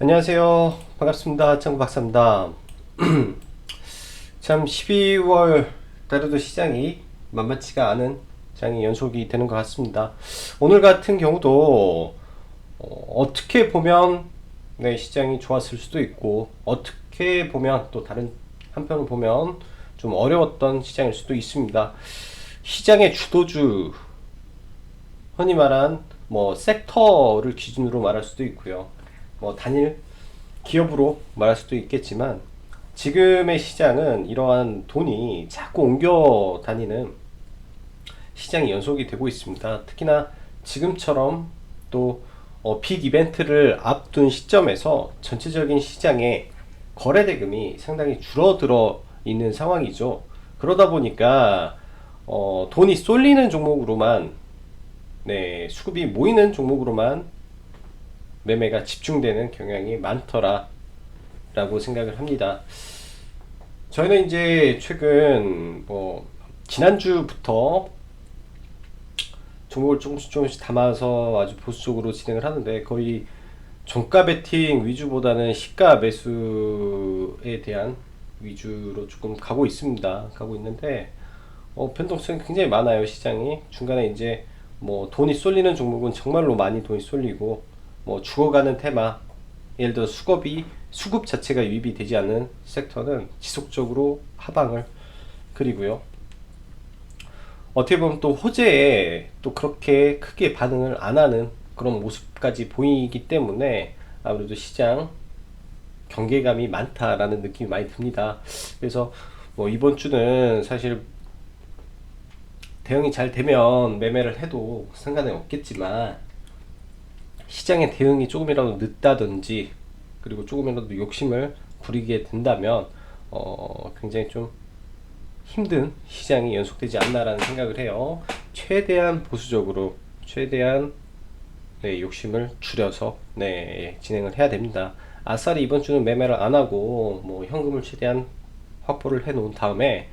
안녕하세요. 반갑습니다. 창구 박사입니다. 참 12월 달에도 시장이 만만치가 않은 장이 연속이 되는 것 같습니다. 오늘 같은 경우도 떻게 보면 시장이 좋았을 수도 있고, 어떻게 보면 또 다른 한편으로 보면 좀 어려웠던 시장일 수도 있습니다. 시장의 주도주, 흔히 말한 뭐 섹터를 기준으로 말할 수도 있고요. 뭐 단일 기업으로 말할 수도 있겠지만, 지금의 시장은 이러한 돈이 자꾸 옮겨 다니는 시장이 연속이 되고 있습니다. 특히나 지금처럼 또 빅 이벤트를 앞둔 시점에서 전체적인 시장의 거래 대금이 상당히 줄어들어 있는 상황이죠. 그러다 보니까 돈이 쏠리는 종목으로만, 수급이 모이는 종목으로만 매매가 집중되는 경향이 많더라 라고 생각을 합니다. 저희는 이제 최근 지난주부터 종목을 조금씩 담아서 아주 보수적으로 진행을 하는데, 거의 종가 베팅 위주보다는 시가 매수에 대한 위주로 조금 가고 있습니다. 가고 있는데 변동성이 굉장히 많아요. 시장이 중간에 이제 뭐 돈이 쏠리는 종목은 정말로 많이 돈이 쏠리고, 뭐 죽어가는 테마, 예를 들어 수급 자체가 유입이 되지 않는 섹터는 지속적으로 하방을 그리고요. 어떻게 보면 또 호재에 또 그렇게 크게 반응을 안 하는 그런 모습까지 보이기 때문에 아무래도 시장 경계감이 많다라는 느낌이 많이 듭니다. 그래서 뭐 이번 주는 사실 대응이 잘 되면 매매를 해도 상관은 없겠지만, 시장의 대응이 조금이라도 늦다든지 그리고 조금이라도 욕심을 부리게 된다면 굉장히 좀 힘든 시장이 연속되지 않나라는 생각을 해요. 최대한 보수적으로, 최대한 욕심을 줄여서 진행을 해야 됩니다. 아싸리 이번 주는 매매를 안 하고 뭐 현금을 최대한 확보를 해 놓은 다음에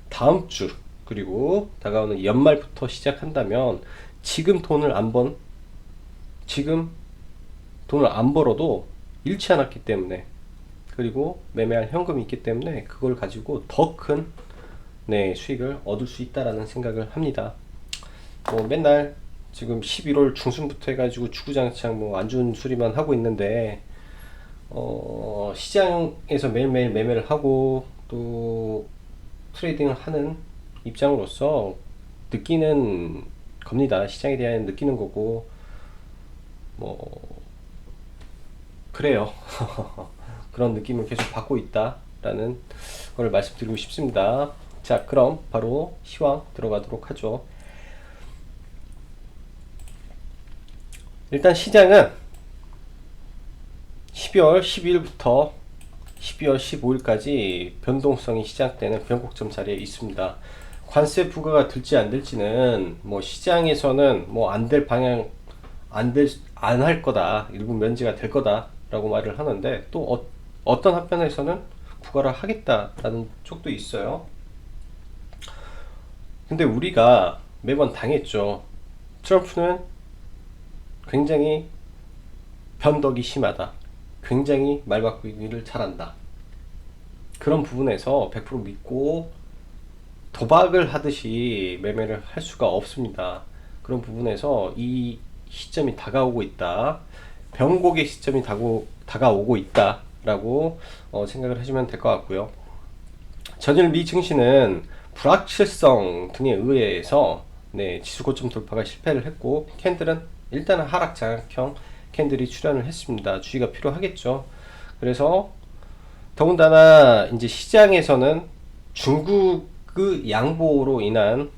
다음 주 그리고 다가오는 연말부터 시작한다면, 지금 돈을 안 벌어도 잃지 않았기 때문에, 그리고 매매할 현금이 있기 때문에 그걸 가지고 더 큰 수익을 얻을 수 있다라는 생각을 합니다. 뭐 맨날 지금 11월 중순부터 해가지고 주구장창 뭐 안 좋은 소리만 하고 있는데, 시장에서 매일매일 매매를 하고 또 트레이딩을 하는 입장으로서 느끼는 겁니다. 시장에 대한 느끼는 거고, 뭐 그래요. 그런 느낌을 계속 받고 있다라는 걸 말씀드리고 싶습니다. 자, 그럼 바로 시황 들어가도록 하죠. 일단 시장은 12월 12일부터 12월 15일까지 변동성이 시작되는 변곡점 자리에 있습니다. 관세 부과가 될지 안 될지는 뭐 시장에서는 뭐 안 될 방향, 안 할 거다, 일부 면제가 될 거다라고 말을 하는데, 또 어떤 한편에서는 부과를 하겠다라는 쪽도 있어요. 근데 우리가 매번 당했죠. 트럼프는 굉장히 변덕이 심하다, 굉장히 말 바꾸기를 잘한다, 그런 부분에서 100% 믿고 도박을 하듯이 매매를 할 수가 없습니다. 그런 부분에서 이 시점이 다가오고 있다, 변곡의 시점이 다가오고 있다 라고 생각을 하시면 될 것 같고요. 전일 미 증시는 불확실성 등에 의해서 지수 고점 돌파가 실패를 했고, 캔들은 일단은 하락 장악형 캔들이 출현을 했습니다. 주의가 필요하겠죠. 그래서 더군다나 이제 시장에서는 중국의 양보로 인한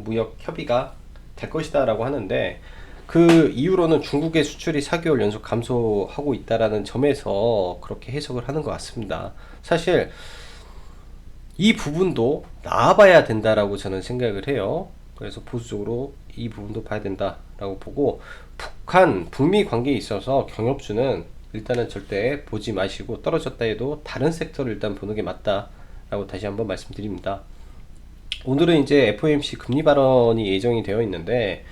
무역 협의가 될 것이다 라고 하는데, 그 이후로는 중국의 수출이 4개월 연속 감소하고 있다라는 점에서 그렇게 해석을 하는 것 같습니다. 사실 이 부분도 나와봐야 된다라고 저는 생각을 해요. 그래서 보수적으로 이 부분도 봐야 된다라고 보고, 북미 관계에 있어서 경협주는 일단은 절대 보지 마시고, 떨어졌다 해도 다른 섹터를 일단 보는 게 맞다라고 다시 한번 말씀드립니다. 오늘은 이제 FOMC 금리 발언이 예정이 되어 있는데,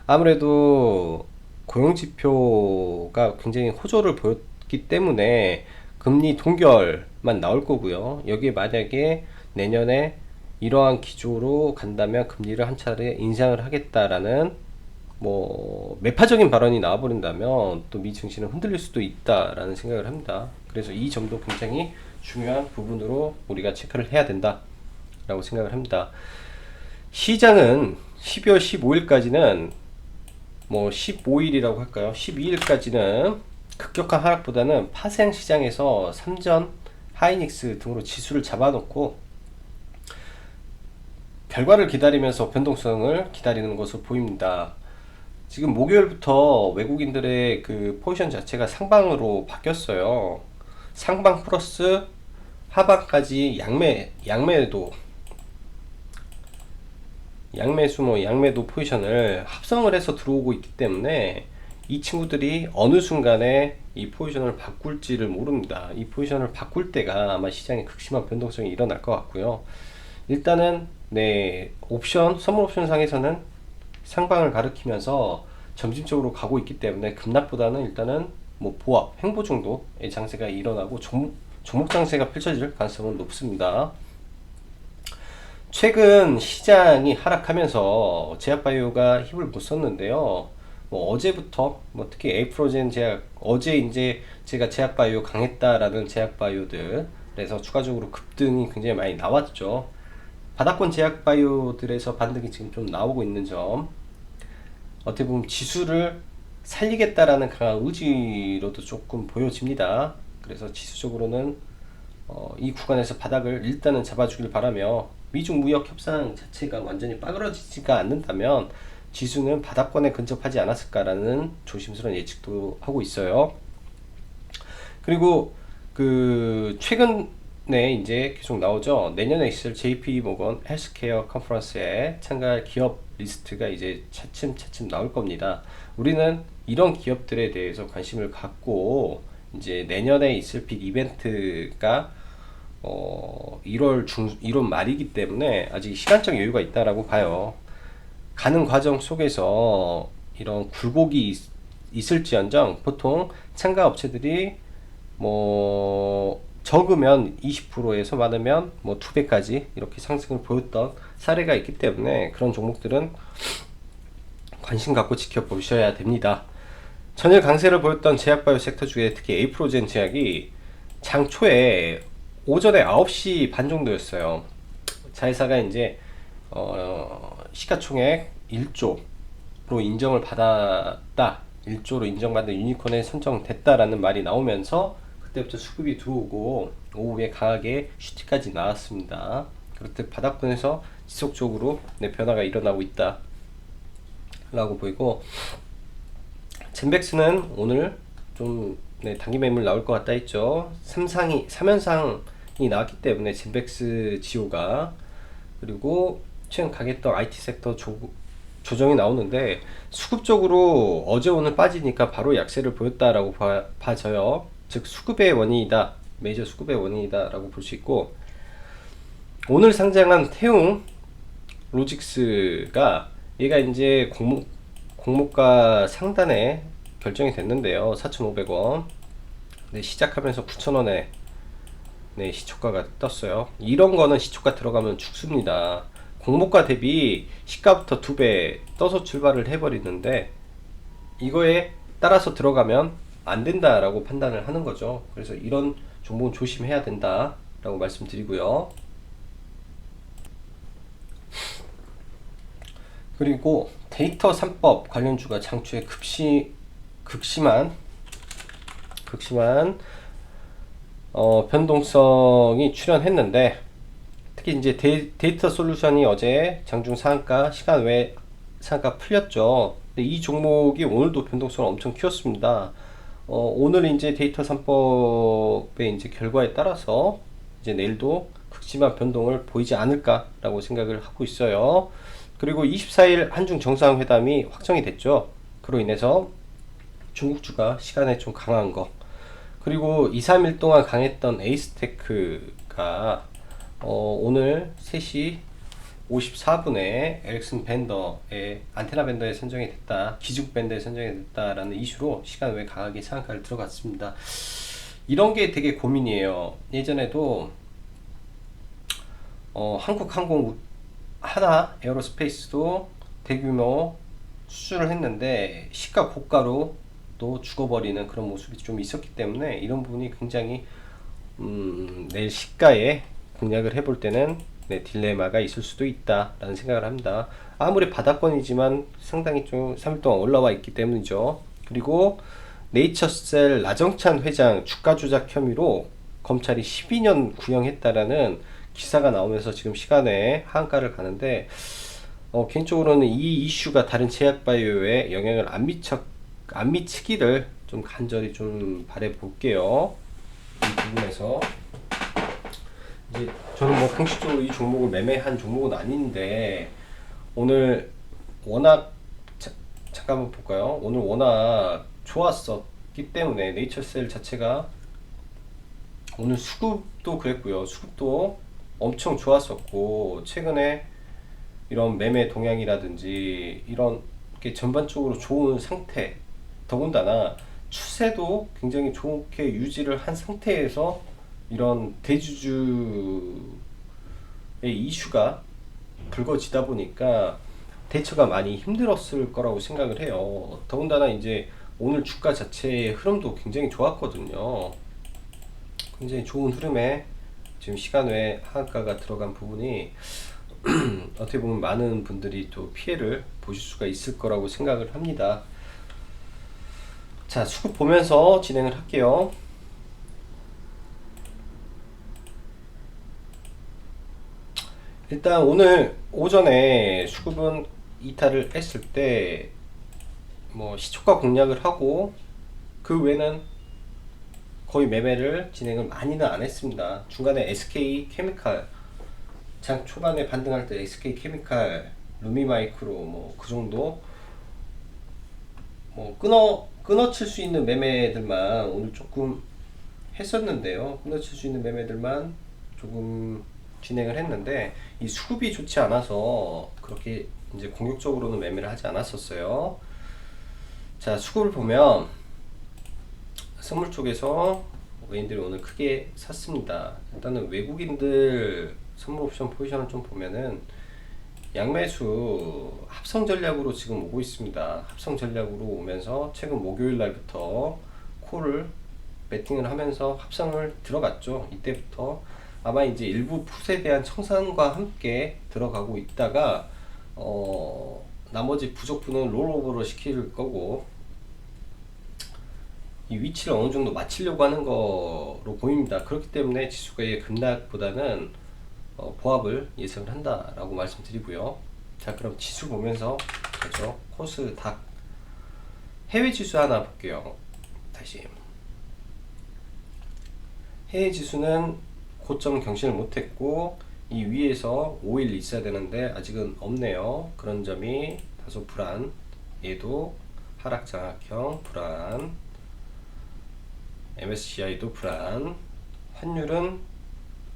아무래도 고용지표가 굉장히 호조를 보였기 때문에 금리 동결만 나올 거고요. 여기에 만약에 내년에 이러한 기조로 간다면 금리를 한 차례 인상을 하겠다라는 뭐 매파적인 발언이 나와버린다면 또 미 증시는 흔들릴 수도 있다라는 생각을 합니다. 그래서 이 점도 굉장히 중요한 부분으로 우리가 체크를 해야 된다라고 생각을 합니다. 시장은 12월 15일까지는 뭐 15일이라고 할까요? 12일까지는 급격한 하락보다는 파생 시장에서 삼전, 하이닉스 등으로 지수를 잡아놓고 결과를 기다리면서 변동성을 기다리는 것으로 보입니다. 지금 목요일부터 외국인들의 그 포지션 자체가 상방으로 바뀌었어요. 상방 플러스 하방까지 양매도 포지션을 합성을 해서 들어오고 있기 때문에 이 친구들이 어느 순간에 이 포지션을 바꿀지를 모릅니다. 이 포지션을 바꿀 때가 아마 시장에 극심한 변동성이 일어날 것 같고요. 일단은 선물 옵션 상에서는 상방을 가리키면서 점진적으로 가고 있기 때문에 급락보다는 일단은 뭐 보합, 횡보 정도의 장세가 일어나고 종목 장세가 펼쳐질 가능성은 높습니다. 최근 시장이 하락하면서 제약바이오가 힘을 못 썼는데요. 뭐 어제부터 뭐 특히 에이프로젠 제약, 어제 이제 제가 제약바이오 강했다라는 제약바이오들 그래서 추가적으로 급등이 굉장히 많이 나왔죠. 바닥권 제약바이오들에서 반등이 지금 좀 나오고 있는 점, 어떻게 보면 지수를 살리겠다라는 강한 의지로도 조금 보여집니다. 그래서 지수적으로는 이 구간에서 바닥을 일단은 잡아주길 바라며, 미중 무역 협상 자체가 완전히 빠그러지지가 않는다면 지수는 바닥권에 근접하지 않았을까라는 조심스러운 예측도 하고 있어요. 그리고 그 최근에 이제 계속 나오죠. 내년에 있을 JP 모건 헬스케어 컨퍼런스에 참가할 기업 리스트가 이제 차츰 나올 겁니다. 우리는 이런 기업들에 대해서 관심을 갖고 이제 내년에 있을 빅 이벤트가 1월 말이기 때문에 아직 시간적 여유가 있다라고 봐요. 가는 과정 속에서 이런 굴곡이 있을지언정 보통 참가 업체들이 뭐 적으면 20%에서 많으면 뭐 2배까지 이렇게 상승을 보였던 사례가 있기 때문에 그런 종목들은 관심 갖고 지켜보셔야 됩니다. 전일 강세를 보였던 제약바이오 섹터 중에 특히 에이프로젠 제약이 장 초에 오전에 9시 반 정도였어요. 자회사가 이제 시가총액 1조로 인정을 받았다, 1조로 인정받은 유니콘에 선정됐다라는 말이 나오면서 그때부터 수급이 들어오고 오후에 강하게 슈티까지 나왔습니다. 그렇듯 바닥권에서 지속적으로 변화가 일어나고 있다 라고 보이고, 젠백스는 오늘 좀 단기 매물 나올 것 같다 했죠. 3연상이 나왔기 때문에 젠백스 지오가, 그리고 최근 강했던 IT 섹터 조정이 나오는데 수급적으로 어제 오늘 빠지니까 바로 약세를 보였다라고 봐져요. 즉 수급의 원인이다, 메이저 수급의 원인이다 라고 볼 수 있고, 오늘 상장한 태웅 로직스가 얘가 이제 공모가 상단에 결정이 됐는데요. 4,500원. 네, 시작하면서 9,000원에 시초가가 떴어요. 이런 거는 시초가 들어가면 죽습니다. 공모가 대비 시가부터 2배 떠서 출발을 해버리는데 이거에 따라서 들어가면 안 된다라고 판단을 하는 거죠. 그래서 이런 종목은 조심해야 된다라고 말씀드리고요. 그리고 데이터 3법 관련주가 장초에 극심한 변동성이 출현했는데, 특히 이제 데이터 솔루션이 어제 장중 상한가, 시간 외 상한가 풀렸죠. 근데 이 종목이 오늘도 변동성을 엄청 키웠습니다. 오늘 이제 데이터 3법의 이제 결과에 따라서 이제 내일도 극심한 변동을 보이지 않을까라고 생각을 하고 있어요. 그리고 24일 한중 정상회담이 확정이 됐죠. 그로 인해서 중국주가 시간에 좀 강한 거, 그리고 2, 3일 동안 강했던 에이스테크가 오늘 3시 54분에 에릭슨 밴더의 안테나 밴더에 선정이 됐다, 기죽 밴더에 선정이 됐다라는 이슈로 시간 외 강하게 상한가를 들어갔습니다. 이런 게 되게 고민이에요. 예전에도 한국항공 하나 에어로스페이스도 대규모 수주를 했는데 시가 고가로 또 죽어버리는 그런 모습이 좀 있었기 때문에 이런 부분이 굉장히 내일 시가에 공략을 해볼 때는 딜레마가 있을 수도 있다라는 생각을 합니다. 아무리 바닥권이지만 상당히 좀 3일 동안 올라와 있기 때문이죠. 그리고 네이처셀 나정찬 회장 주가 조작 혐의로 검찰이 12년 구형했다라는 기사가 나오면서 지금 시간에 하한가를 가는데 개인적으로는 이 이슈가 다른 제약바이오에 영향을 안 미치기를 좀 간절히 좀 바래 볼게요. 이 부분에서 이제 저는 뭐 공식적으로 이 종목을 매매한 종목은 아닌데 오늘 워낙 잠깐만 볼까요? 오늘 워낙 좋았었기 때문에 네이처셀 자체가 오늘 수급도 그랬고요. 수급도 엄청 좋았었고 최근에 이런 매매 동향이라든지 이런 게 전반적으로 좋은 상태, 더군다나 추세도 굉장히 좋게 유지를 한 상태에서 이런 대주주의 이슈가 불거지다 보니까 대처가 많이 힘들었을 거라고 생각을 해요. 더군다나 이제 오늘 주가 자체의 흐름도 굉장히 좋았거든요. 굉장히 좋은 흐름에 지금 시간 외에 하한가가 들어간 부분이 어떻게 보면 많은 분들이 또 피해를 보실 수가 있을 거라고 생각을 합니다. 자, 수급 보면서 진행을 할게요. 일단 오늘 오전에 수급은 이탈을 했을 때 뭐 시초가 공략을 하고 그 외에는 거의 매매를 진행을 많이는 안 했습니다. 중간에 SK 케미칼 장 초반에 반등할 때 SK 케미칼, 루미마이크로 뭐 그 정도 뭐 끊어칠 수 있는 매매들만 오늘 조금 했었는데요. 끊어칠 수 있는 매매들만 조금 진행을 했는데 이 수급이 좋지 않아서 그렇게 이제 공격적으로는 매매를 하지 않았었어요. 자, 수급을 보면 선물 쪽에서 외인들이 오늘 크게 샀습니다. 일단은 외국인들 선물 옵션 포지션을 좀 보면은 양매수 합성 전략으로 지금 오고 있습니다. 합성 전략으로 오면서 최근 목요일 날부터 콜을 배팅을 하면서 합성을 들어갔죠. 이때부터 아마 이제 일부 풋에 대한 청산과 함께 들어가고 있다가 나머지 부족분은 롤오버를 시킬 거고 이 위치를 어느 정도 맞추려고 하는 거로 보입니다. 그렇기 때문에 지수가의 급락보다는 보합을 예상을 한다라고 말씀드리고요. 자, 그럼 지수 보면서 그렇죠? 코스닥 해외 지수 하나 볼게요. 다시 해외 지수는 고점 경신을 못했고 이 위에서 5일 있어야 되는데 아직은 없네요. 그런 점이 다소 불안. 얘도 하락 장악형 불안. MSCI도 불안. 환율은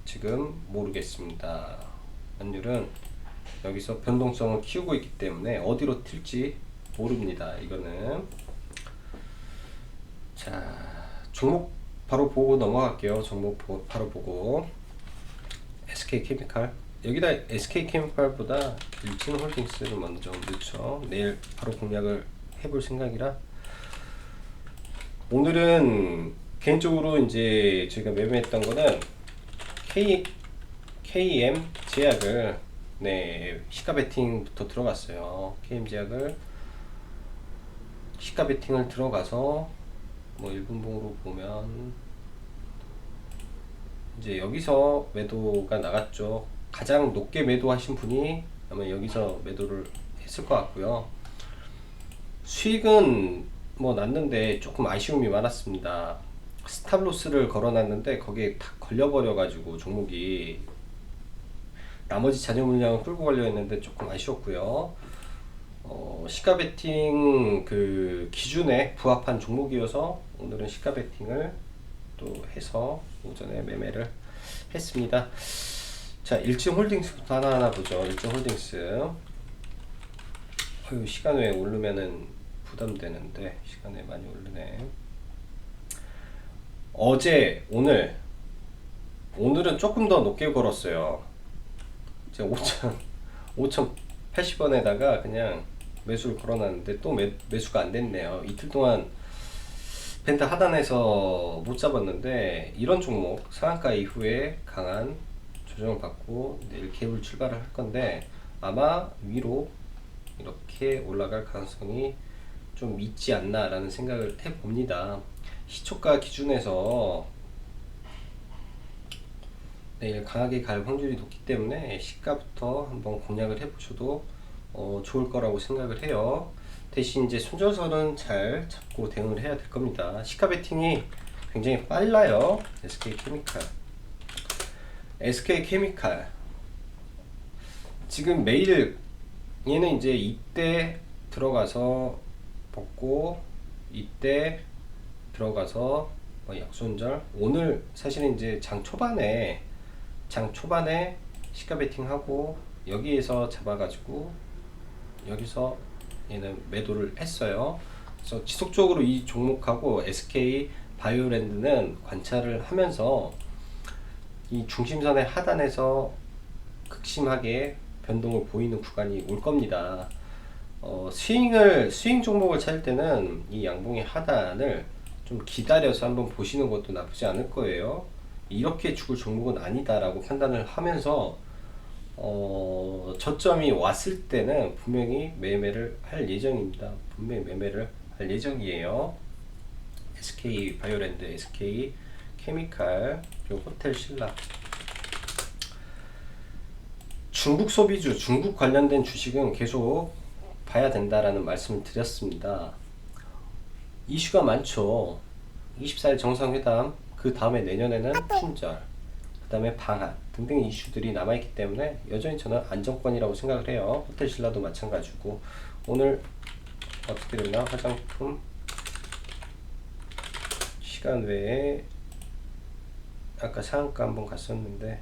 지금 모르겠습니다. 환율은 여기서 변동성을 키우고 있기 때문에 어디로 튈지 모릅니다. 이거는 자, 종목 바로 보고 넘어갈게요. 종목 바로 보고 SK케미칼 여기다 SK케미칼보다 일진홀딩스를 먼저 넣죠. 내일 바로 공략을 해볼 생각이라 오늘은 개인적으로 이제 제가 매매했던 거는 KM 제약을 시가 베팅부터 들어갔어요. KM 제약을 시가 베팅을 들어가서 뭐 1분봉으로 보면 이제 여기서 매도가 나갔죠. 가장 높게 매도하신 분이 아마 여기서 매도를 했을 것 같고요. 수익은 뭐 났는데 조금 아쉬움이 많았습니다. 스탑로스를 걸어놨는데 거기에 다 걸려버려 가지고 종목이 나머지 잔여 물량을 끌고 가려 했는데 조금 아쉬웠고요. 시가 베팅 그 기준에 부합한 종목이어서 오늘은 시가 베팅을 또 해서 오전에 매매를 했습니다. 자, 일진홀딩스부터 하나하나 보죠. 일진홀딩스. 시간 외에 오르면은 부담되는데 시간에 많이 오르네. 어제 오늘은 조금 더 높게 걸었어요. 이제 5,080원에다가 그냥 매수를 걸어놨는데 또 매수가 안 됐네요. 이틀 동안 펜타 하단에서 못 잡았는데, 이런 종목 상한가 이후에 강한 조정을 받고 내일 갭을 출발을 할 건데 아마 위로 이렇게 올라갈 가능성이 좀 있지 않나 라는 생각을 해봅니다. 시초가 기준에서 내일 강하게 갈 확률이 높기 때문에 시가부터 한번 공략을 해보셔도 좋을 거라고 생각을 해요. 대신 이제 손절선은 잘 잡고 대응을 해야 될 겁니다. 시가 베팅이 굉장히 빨라요. SK케미칼 지금 매일 얘는 이제 이때 들어가서 먹고 이때 들어가서 약손절. 오늘 사실은 이제 장 초반에 시가 베팅하고 여기에서 잡아가지고 여기서 얘는 매도를 했어요. 그래서 지속적으로 이 종목하고 SK 바이오랜드는 관찰을 하면서 이 중심선의 하단에서 극심하게 변동을 보이는 구간이 올 겁니다. 스윙 종목을 찾을 때는 이 양봉의 하단을 좀 기다려서 한번 보시는 것도 나쁘지 않을 거예요. 이렇게 죽을 종목은 아니다라고 판단을 하면서 저점이 왔을 때는 분명히 매매를 할 예정입니다. 분명히 매매를 할 예정이에요. SK 바이오랜드, SK 케미칼, 그리고 호텔 신라. 중국 소비주, 중국 관련된 주식은 계속 봐야 된다라는 말씀을 드렸습니다. 이슈가 많죠. 24일 정상회담, 그 다음에 내년에는 품절, 그 다음에 방한 등등 이슈들이 남아있기 때문에 여전히 저는 안정권이라고 생각을 해요. 호텔 신라도 마찬가지고. 오늘 어떻게 됐나? 화장품 시간 외에 아까 상한가 한번 갔었는데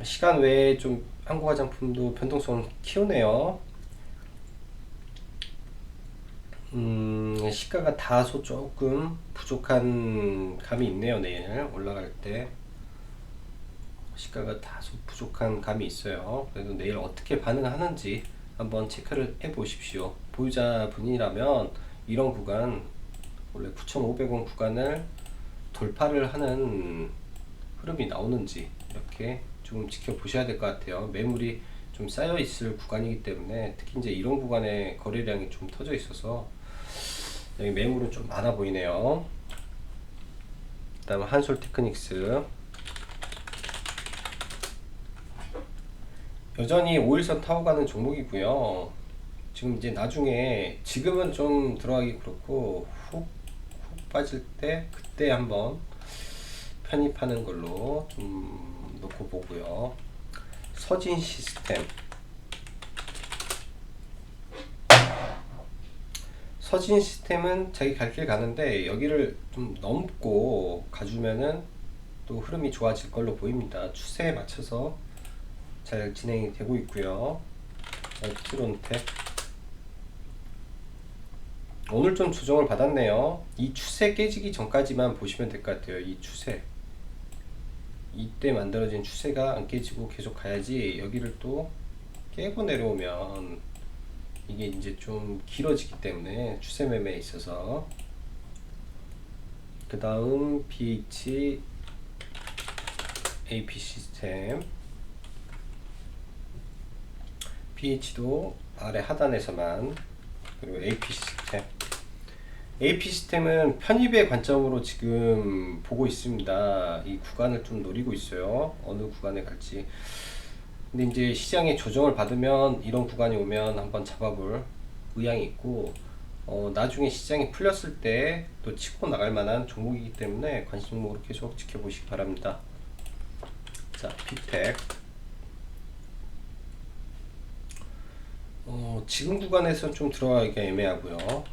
시간 외에 좀 한국 화장품도 변동성 키우네요. 시가가 다소 조금 부족한 감이 있네요. 내일 올라갈 때 시가가 다소 부족한 감이 있어요. 그래도 내일 어떻게 반응하는지 한번 체크를 해 보십시오. 보유자분이라면 이런 구간, 원래 9,500원 구간을 돌파를 하는 흐름이 나오는지 이렇게 좀 지켜보셔야 될 것 같아요. 매물이 좀 쌓여 있을 구간이기 때문에 특히 이제 이런 구간에 거래량이 좀 터져 있어서 여기 매물은 좀 많아 보이네요. 그 다음에 한솔테크닉스 여전히 5일선 타고 가는 종목이고요. 지금 이제 나중에 지금은 좀 들어가기 그렇고 훅 빠질 때 그때 한번 편입하는 걸로 좀 놓고 보고요. 서진 시스템 은 자기 갈 길 가는데 여기를 좀 넘고 가주면은 또 흐름이 좋아질 걸로 보입니다. 추세에 맞춰서 잘 진행이 되고 있고요. 엑스론텍 오늘 좀 조정을 받았네요. 이 추세 깨지기 전까지만 보시면 될 것 같아요. 이 추세, 이때 만들어진 추세가 안 깨지고 계속 가야지. 여기를 또 깨고 내려오면 이게 이제 좀 길어지기 때문에 추세 매매에 있어서. 그 다음 BH AP 시스템, BH도 아래 하단에서만. 그리고 AP 시스템은 편입의 관점으로 지금 보고 있습니다. 이 구간을 좀 노리고 있어요. 어느 구간에 갈지. 근데 이제 시장의 조정을 받으면 이런 구간이 오면 한번 잡아볼 의향이 있고, 나중에 시장이 풀렸을 때 또 치고 나갈 만한 종목이기 때문에 관심 종목으로 계속 지켜보시기 바랍니다. 자, 피텍 지금 구간에서는 좀 들어가기가 애매하고요.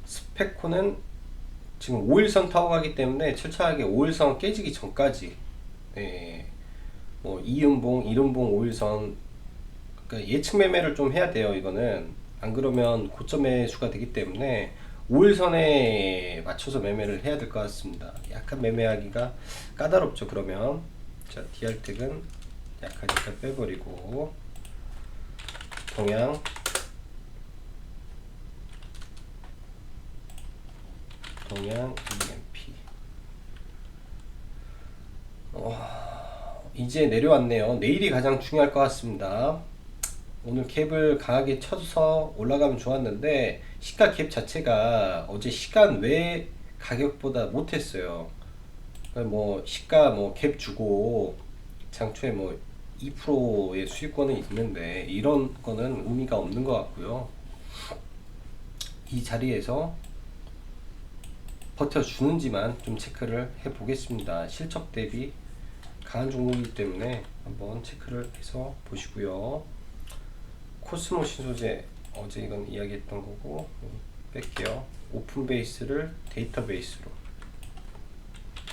스페코는 지금 5일선 타고 가기 때문에 철저하게 5일선 깨지기 전까지, 예, 뭐 2음봉, 1음봉 5일선, 그러니까 예측 매매를 좀 해야 돼요. 이거는 안 그러면 고점 매수가 되기 때문에 5일선에 맞춰서 매매를 해야 될 것 같습니다. 약간 매매하기가 까다롭죠. 그러면 자, DR택은 약하니까 빼버리고, 동양 EMP. 이제 내려왔네요. 내일이 가장 중요할 것 같습니다. 오늘 갭을 강하게 쳐서 올라가면 좋았는데 시가 갭 자체가 어제 시간 외 가격보다 못했어요. 뭐 시가 뭐 갭 주고 장초에 뭐 2%의 수익권은 있는데 이런 거는 의미가 없는 것 같고요. 이 자리에서 버텨주는지만 좀 체크를 해 보겠습니다. 실적 대비 강한 종목이기 때문에 한번 체크를 해서 보시고요. 코스모 신소재 어제 이건 이야기했던 거고 뺄게요. 오픈 베이스를 데이터 베이스로,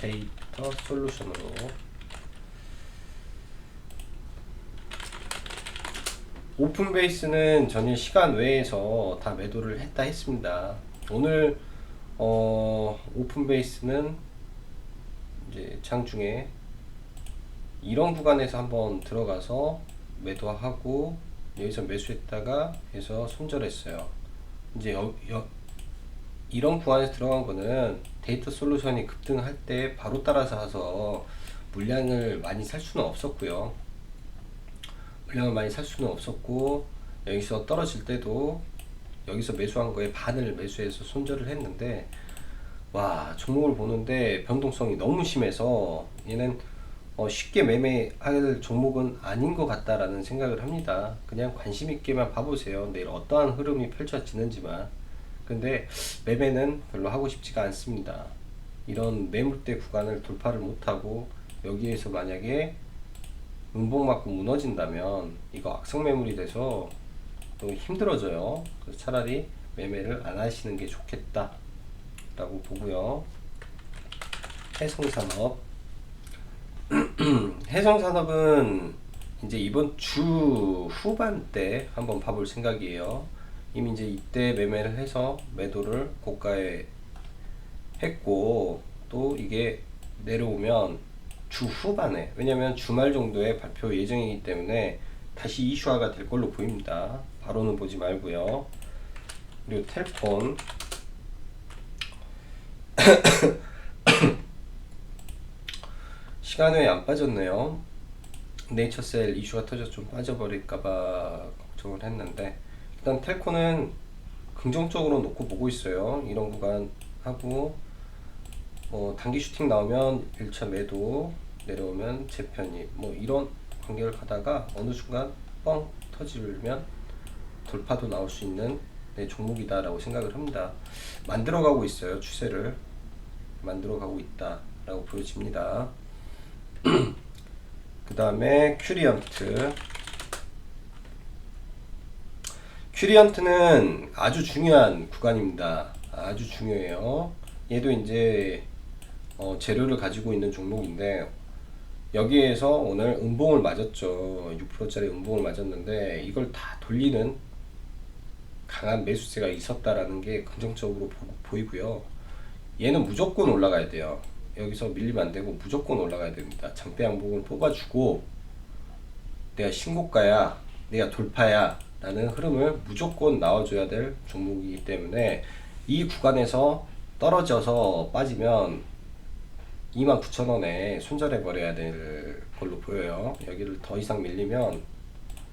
데이터 솔루션으로. 오픈 베이스는 전일 시간 외에서 다 매도를 했습니다. 오늘 오픈 베이스는 이제 장중에 이런 구간에서 한번 들어가서 매도하고 여기서 매수했다가 해서 손절했어요. 이제 이런 구간에서 들어간 거는 데이터 솔루션이 급등할 때 바로 따라서 사서 물량을 많이 살 수는 없었고요. 물량을 많이 살 수는 없었고, 여기서 떨어질 때도 여기서 매수한 거에 반을 매수해서 손절을 했는데, 와, 종목을 보는데 변동성이 너무 심해서 얘는 쉽게 매매할 종목은 아닌 것 같다라는 생각을 합니다. 그냥 관심 있게만 봐보세요. 내일 어떠한 흐름이 펼쳐지는지만. 근데 매매는 별로 하고 싶지가 않습니다. 이런 매물대 구간을 돌파를 못하고 여기에서 만약에 음봉 맞고 무너진다면 이거 악성 매물이 돼서 너무 힘들어져요. 그래서 차라리 매매를 안 하시는 게 좋겠다 라고 보고요. 해성산업 해성산업은 이제 이번 주 후반때 한번 봐볼 생각이에요. 이미 이제 이때 매매를 해서 매도를 고가에 했고, 또 이게 내려오면 주 후반에, 왜냐면 주말 정도에 발표 예정이기 때문에 다시 이슈화가 될 걸로 보입니다. 바로는 보지 말고요. 그리고 텔폰 시간 외에 안 빠졌네요. 네이처셀 이슈가 터져 좀 빠져버릴까봐 걱정을 했는데, 일단 텔코는 긍정적으로 놓고 보고 있어요. 이런 구간 하고 단기 슈팅 나오면 1차 매도, 내려오면 재편입, 뭐 이런 관계를 가다가 어느 순간 뻥 터지면 돌파도 나올 수 있는 종목이다 라고 생각을 합니다. 만들어가고 있어요. 추세를 만들어가고 있다 라고 보여집니다. 그 다음에 큐리언트는 아주 중요한 구간입니다. 아주 중요해요. 얘도 이제 재료를 가지고 있는 종목인데, 여기에서 오늘 음봉을 맞았죠. 6%짜리 음봉을 맞았는데 이걸 다 돌리는 강한 매수세가 있었다라는 게 긍정적으로 보이고요. 얘는 무조건 올라가야 돼요. 여기서 밀리면 안 되고 무조건 올라가야 됩니다. 장대 양봉을 뽑아주고 내가 신고가야, 내가 돌파야 라는 흐름을 무조건 나와줘야 될 종목이기 때문에 이 구간에서 떨어져서 빠지면 29,000원에 손절해 버려야 될 걸로 보여요. 여기를 더 이상 밀리면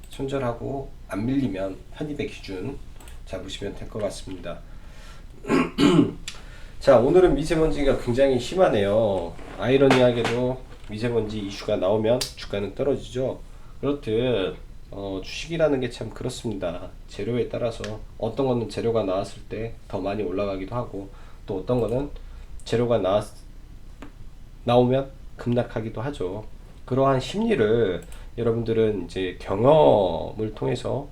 손절하고, 안 밀리면 편입의 기준 잡으시면 될 것 같습니다. 자, 오늘은 미세먼지가 굉장히 심하네요. 아이러니하게도 미세먼지 이슈가 나오면 주가는 떨어지죠. 그렇듯 주식이라는 게 참 그렇습니다. 재료에 따라서 어떤 거는 재료가 나왔을 때 더 많이 올라가기도 하고, 또 어떤 거는 재료가 나오면 급락하기도 하죠. 그러한 심리를 여러분들은 이제 경험을 통해서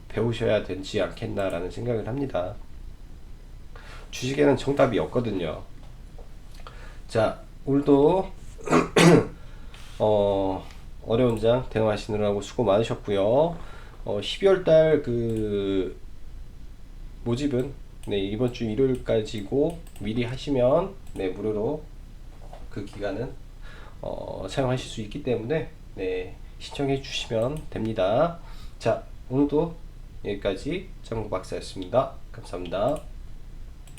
배우셔야 되지 않겠나라는 생각을 합니다. 주식에는 정답이 없거든요. 자, 오늘도 어려운 장 대응하시느라고 수고 많으셨고요. 12월 달 그 모집은 네, 이번 주 일요일까지고 미리 하시면 네, 무료로 그 기간은 사용하실 수 있기 때문에 네, 신청해 주시면 됩니다. 자, 오늘도 여기까지 정국 박사였습니다. 감사합니다.